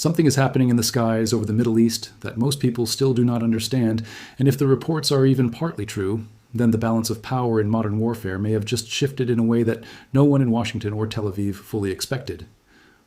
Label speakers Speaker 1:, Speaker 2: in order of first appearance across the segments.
Speaker 1: Something is happening in the skies over the Middle East that most people still do not understand, and if the reports are even partly true, then the balance of power in modern warfare may have just shifted in a way that no one in Washington or Tel Aviv fully expected.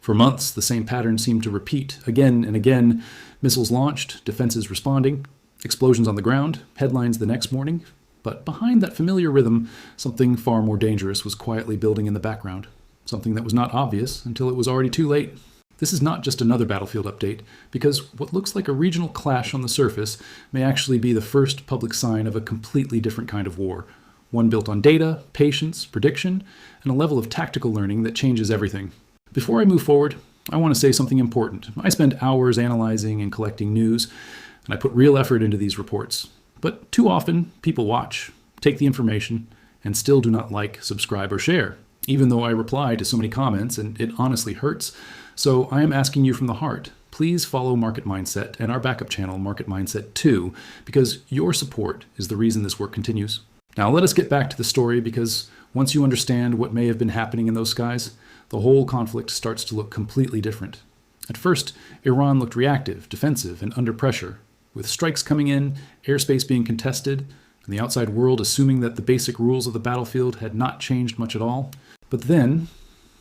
Speaker 1: For months, the same pattern seemed to repeat again and again: missiles launched, defenses responding, explosions on the ground, headlines the next morning. But behind that familiar rhythm, something far more dangerous was quietly building in the background, something that was not obvious until it was already too late. This is not just another battlefield update, because what looks like a regional clash on the surface may actually be the first public sign of a completely different kind of war, one built on data, patience, prediction, and a level of tactical learning that changes everything. Before I move forward, I want to say something important. I spend hours analyzing and collecting news, and I put real effort into these reports. But too often, people watch, take the information, and still do not like, subscribe, or share, even though I reply to so many comments, and it honestly hurts. So I am asking you from the heart, please follow Market Mindset and our backup channel, Market Mindset 2, because your support is the reason this work continues. Now let us get back to the story, because once you understand what may have been happening in those skies, the whole conflict starts to look completely different. At first, Iran looked reactive, defensive, and under pressure, with strikes coming in, airspace being contested, and the outside world assuming that the basic rules of the battlefield had not changed much at all. But then,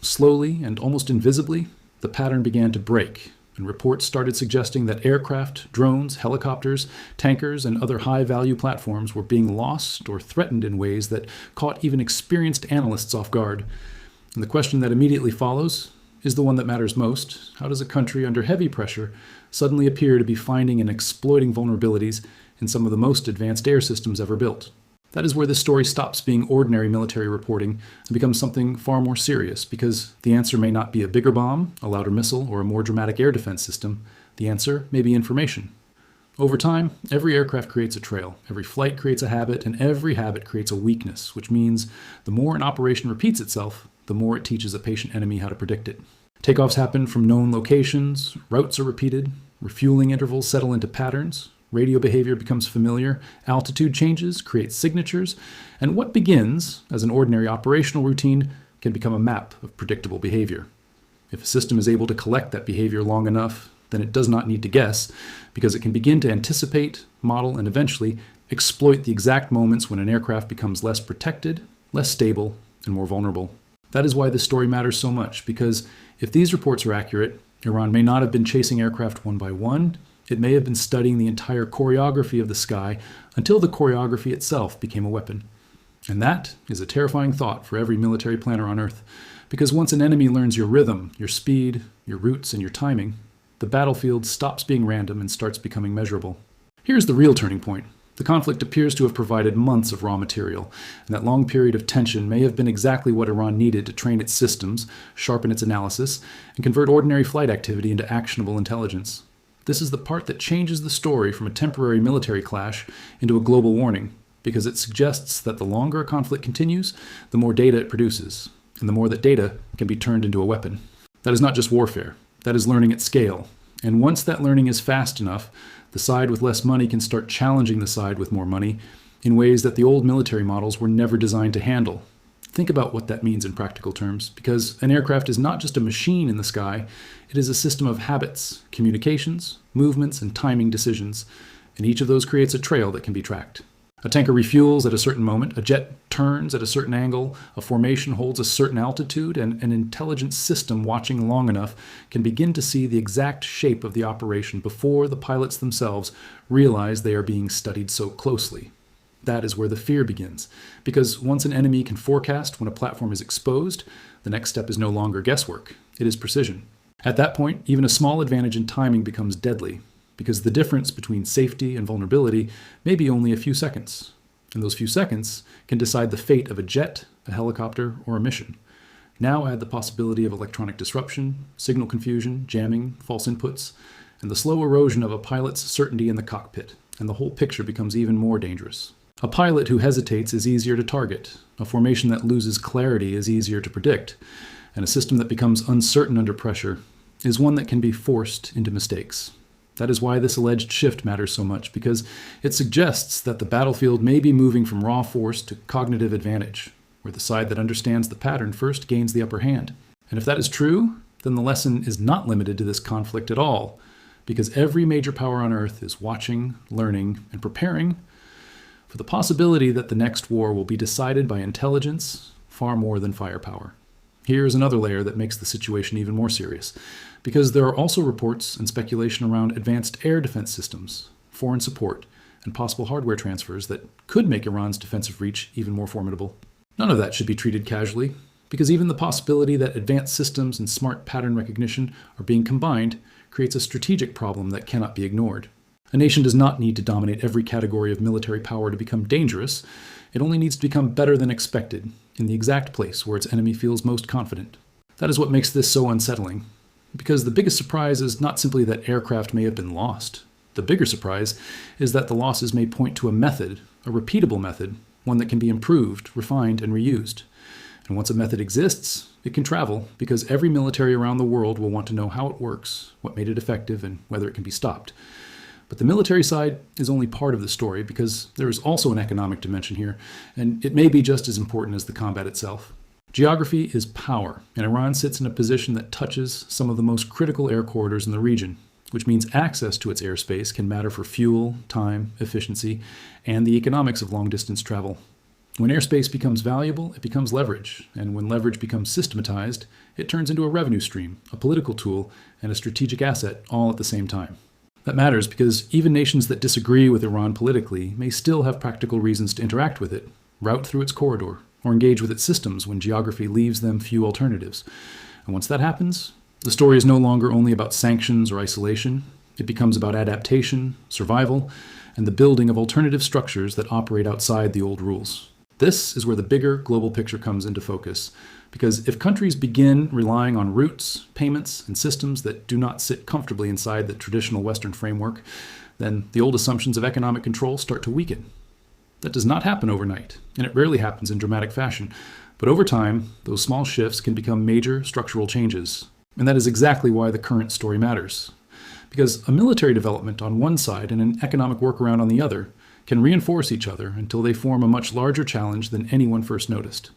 Speaker 1: slowly and almost invisibly, the pattern began to break, and reports started suggesting that aircraft, drones, helicopters, tankers, and other high-value platforms were being lost or threatened in ways that caught even experienced analysts off guard. And the question that immediately follows is the one that matters most. How does a country under heavy pressure suddenly appear to be finding and exploiting vulnerabilities in some of the most advanced air systems ever built? That is where this story stops being ordinary military reporting and becomes something far more serious, because the answer may not be a bigger bomb, a louder missile, or a more dramatic air defense system. The answer may be information. Over time, every aircraft creates a trail, every flight creates a habit, and every habit creates a weakness, which means the more an operation repeats itself, the more it teaches a patient enemy how to predict it. Takeoffs happen from known locations, routes are repeated, refueling intervals settle into patterns, radio behavior becomes familiar, altitude changes create signatures, and what begins as an ordinary operational routine can become a map of predictable behavior. If a system is able to collect that behavior long enough, then it does not need to guess, because it can begin to anticipate, model, and eventually exploit the exact moments when an aircraft becomes less protected, less stable, and more vulnerable. That is why this story matters so much, because if these reports are accurate, Iran may not have been chasing aircraft one by one. It may have been studying the entire choreography of the sky until the choreography itself became a weapon. And that is a terrifying thought for every military planner on Earth, because once an enemy learns your rhythm, your speed, your routes, and your timing, the battlefield stops being random and starts becoming measurable. Here's the real turning point. The conflict appears to have provided months of raw material, and that long period of tension may have been exactly what Iran needed to train its systems, sharpen its analysis, and convert ordinary flight activity into actionable intelligence. This is the part that changes the story from a temporary military clash into a global warning, because it suggests that the longer a conflict continues, the more data it produces, and the more that data can be turned into a weapon. That is not just warfare. That is learning at scale. And once that learning is fast enough, the side with less money can start challenging the side with more money in ways that the old military models were never designed to handle. Think about what that means in practical terms, because an aircraft is not just a machine in the sky, it is a system of habits, communications, movements, and timing decisions, and each of those creates a trail that can be tracked. A tanker refuels at a certain moment, a jet turns at a certain angle, a formation holds a certain altitude, and an intelligent system watching long enough can begin to see the exact shape of the operation before the pilots themselves realize they are being studied so closely. That is where the fear begins, because once an enemy can forecast when a platform is exposed, the next step is no longer guesswork, it is precision. At that point, even a small advantage in timing becomes deadly, because the difference between safety and vulnerability may be only a few seconds, and those few seconds can decide the fate of a jet, a helicopter, or a mission. Now add the possibility of electronic disruption, signal confusion, jamming, false inputs, and the slow erosion of a pilot's certainty in the cockpit, and the whole picture becomes even more dangerous. A pilot who hesitates is easier to target, a formation that loses clarity is easier to predict, and a system that becomes uncertain under pressure is one that can be forced into mistakes. That is why this alleged shift matters so much, because it suggests that the battlefield may be moving from raw force to cognitive advantage, where the side that understands the pattern first gains the upper hand. And if that is true, then the lesson is not limited to this conflict at all, because every major power on Earth is watching, learning, and preparing for the possibility that the next war will be decided by intelligence far more than firepower. Here's another layer that makes the situation even more serious, because there are also reports and speculation around advanced air defense systems, foreign support, and possible hardware transfers that could make Iran's defensive reach even more formidable. None of that should be treated casually, because even the possibility that advanced systems and smart pattern recognition are being combined creates a strategic problem that cannot be ignored. A nation does not need to dominate every category of military power to become dangerous. It only needs to become better than expected, in the exact place where its enemy feels most confident. That is what makes this so unsettling, because the biggest surprise is not simply that aircraft may have been lost. The bigger surprise is that the losses may point to a method, a repeatable method, one that can be improved, refined, and reused. And once a method exists, it can travel, because every military around the world will want to know how it works, what made it effective, and whether it can be stopped. But the military side is only part of the story, because there is also an economic dimension here, and it may be just as important as the combat itself. Geography is power, and Iran sits in a position that touches some of the most critical air corridors in the region, which means access to its airspace can matter for fuel, time, efficiency, and the economics of long-distance travel. When airspace becomes valuable, it becomes leverage, and when leverage becomes systematized, it turns into a revenue stream, a political tool, and a strategic asset all at the same time. That matters because even nations that disagree with Iran politically may still have practical reasons to interact with it, route through its corridor, or engage with its systems when geography leaves them few alternatives. And once that happens, the story is no longer only about sanctions or isolation. It becomes about adaptation, survival, and the building of alternative structures that operate outside the old rules. This is where the bigger global picture comes into focus, because if countries begin relying on routes, payments, and systems that do not sit comfortably inside the traditional Western framework, then the old assumptions of economic control start to weaken. That does not happen overnight, and it rarely happens in dramatic fashion, but over time, those small shifts can become major structural changes. And that is exactly why the current story matters. Because a military development on one side and an economic workaround on the other can reinforce each other until they form a much larger challenge than anyone first noticed.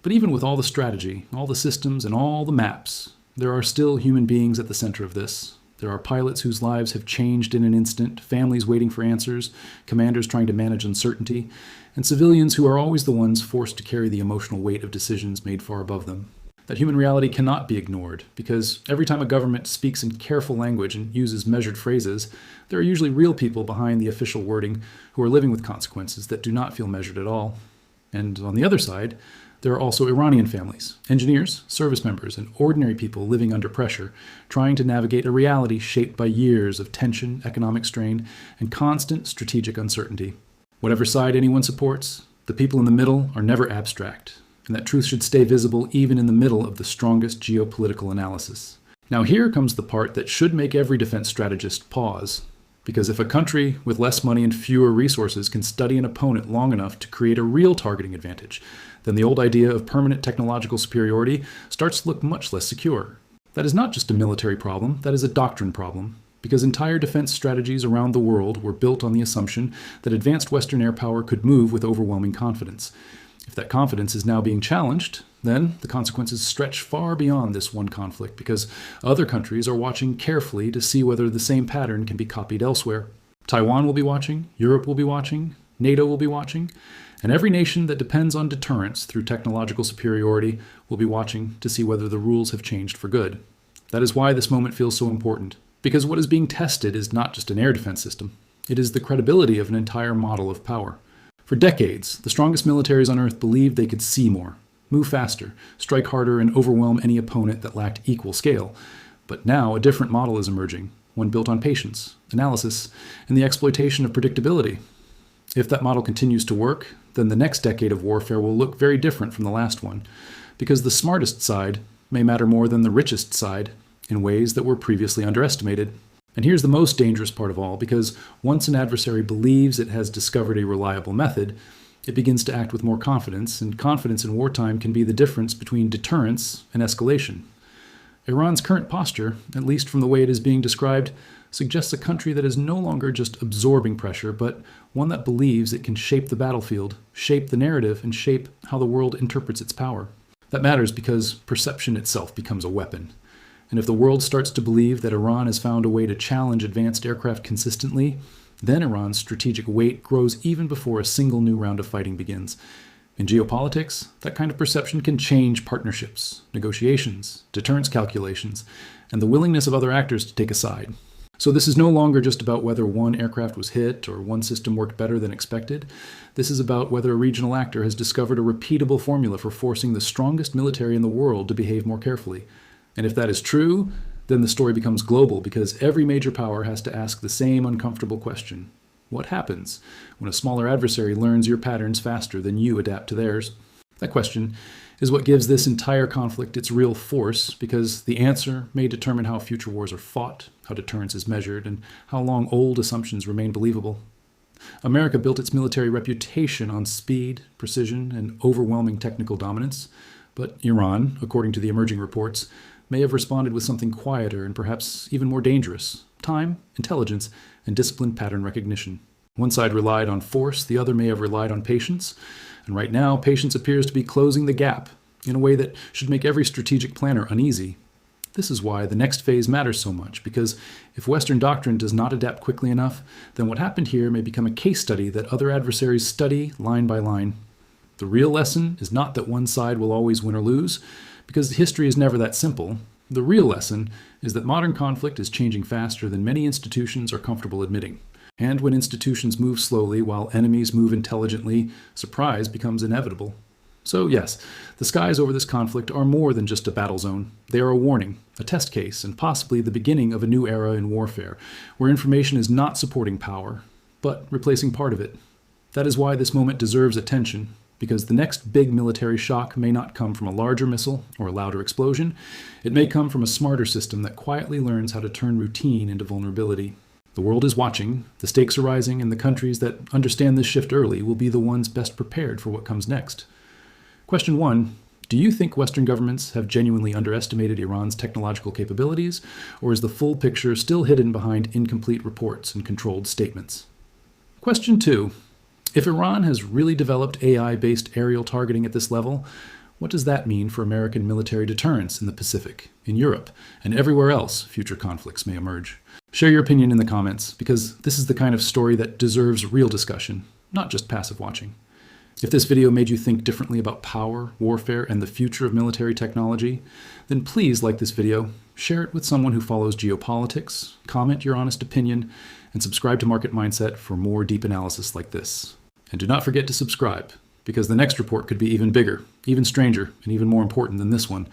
Speaker 1: But even with all the strategy, all the systems, and all the maps, there are still human beings at the center of this. There are pilots whose lives have changed in an instant, families waiting for answers, commanders trying to manage uncertainty, and civilians who are always the ones forced to carry the emotional weight of decisions made far above them. That human reality cannot be ignored, because every time a government speaks in careful language and uses measured phrases, there are usually real people behind the official wording who are living with consequences that do not feel measured at all. And on the other side, there are also Iranian families, engineers, service members, and ordinary people living under pressure, trying to navigate a reality shaped by years of tension, economic strain, and constant strategic uncertainty. Whatever side anyone supports, the people in the middle are never abstract, and that truth should stay visible even in the middle of the strongest geopolitical analysis. Now here comes the part that should make every defense strategist pause. Because if a country with less money and fewer resources can study an opponent long enough to create a real targeting advantage, then the old idea of permanent technological superiority starts to look much less secure. That is not just a military problem, that is a doctrine problem, because entire defense strategies around the world were built on the assumption that advanced Western air power could move with overwhelming confidence. If that confidence is now being challenged, then the consequences stretch far beyond this one conflict, because other countries are watching carefully to see whether the same pattern can be copied elsewhere. Taiwan will be watching, Europe will be watching, NATO will be watching, and every nation that depends on deterrence through technological superiority will be watching to see whether the rules have changed for good. That is why this moment feels so important, because what is being tested is not just an air defense system. It is the credibility of an entire model of power. For decades, the strongest militaries on Earth believed they could see more, move faster, strike harder, and overwhelm any opponent that lacked equal scale. But now a different model is emerging, one built on patience, analysis, and the exploitation of predictability. If that model continues to work, then the next decade of warfare will look very different from the last one, because the smartest side may matter more than the richest side in ways that were previously underestimated. And here's the most dangerous part of all, because once an adversary believes it has discovered a reliable method, it begins to act with more confidence, and confidence in wartime can be the difference between deterrence and escalation. Iran's current posture, at least from the way it is being described, suggests a country that is no longer just absorbing pressure, but one that believes it can shape the battlefield, shape the narrative, and shape how the world interprets its power. That matters because perception itself becomes a weapon. And if the world starts to believe that Iran has found a way to challenge advanced aircraft consistently, then Iran's strategic weight grows even before a single new round of fighting begins. In geopolitics, that kind of perception can change partnerships, negotiations, deterrence calculations, and the willingness of other actors to take a side. So this is no longer just about whether one aircraft was hit or one system worked better than expected. This is about whether a regional actor has discovered a repeatable formula for forcing the strongest military in the world to behave more carefully. And if that is true, then the story becomes global because every major power has to ask the same uncomfortable question. What happens when a smaller adversary learns your patterns faster than you adapt to theirs? That question is what gives this entire conflict its real force, because the answer may determine how future wars are fought, how deterrence is measured, and how long old assumptions remain believable. America built its military reputation on speed, precision, and overwhelming technical dominance, but Iran, according to the emerging reports, may have responded with something quieter and perhaps even more dangerous: time, intelligence, and disciplined pattern recognition. One side relied on force, the other may have relied on patience, and right now patience appears to be closing the gap in a way that should make every strategic planner uneasy. This is why the next phase matters so much, because if Western doctrine does not adapt quickly enough, then what happened here may become a case study that other adversaries study line by line. The real lesson is not that one side will always win or lose, because history is never that simple. The real lesson is that modern conflict is changing faster than many institutions are comfortable admitting. And when institutions move slowly while enemies move intelligently, surprise becomes inevitable. So yes, the skies over this conflict are more than just a battle zone. They are a warning, a test case, and possibly the beginning of a new era in warfare, where information is not supporting power, but replacing part of it. That is why this moment deserves attention, because the next big military shock may not come from a larger missile or a louder explosion. It may come from a smarter system that quietly learns how to turn routine into vulnerability. The world is watching, the stakes are rising, and the countries that understand this shift early will be the ones best prepared for what comes next. Question 1. Do you think Western governments have genuinely underestimated Iran's technological capabilities, or is the full picture still hidden behind incomplete reports and controlled statements? Question 2. If Iran has really developed AI-based aerial targeting at this level, what does that mean for American military deterrence in the Pacific, in Europe, and everywhere else future conflicts may emerge? Share your opinion in the comments, because this is the kind of story that deserves real discussion, not just passive watching. If this video made you think differently about power, warfare, and the future of military technology, then please like this video, share it with someone who follows geopolitics, comment your honest opinion, and subscribe to Market Mindset for more deep analysis like this. And do not forget to subscribe, because the next report could be even bigger, even stranger, and even more important than this one.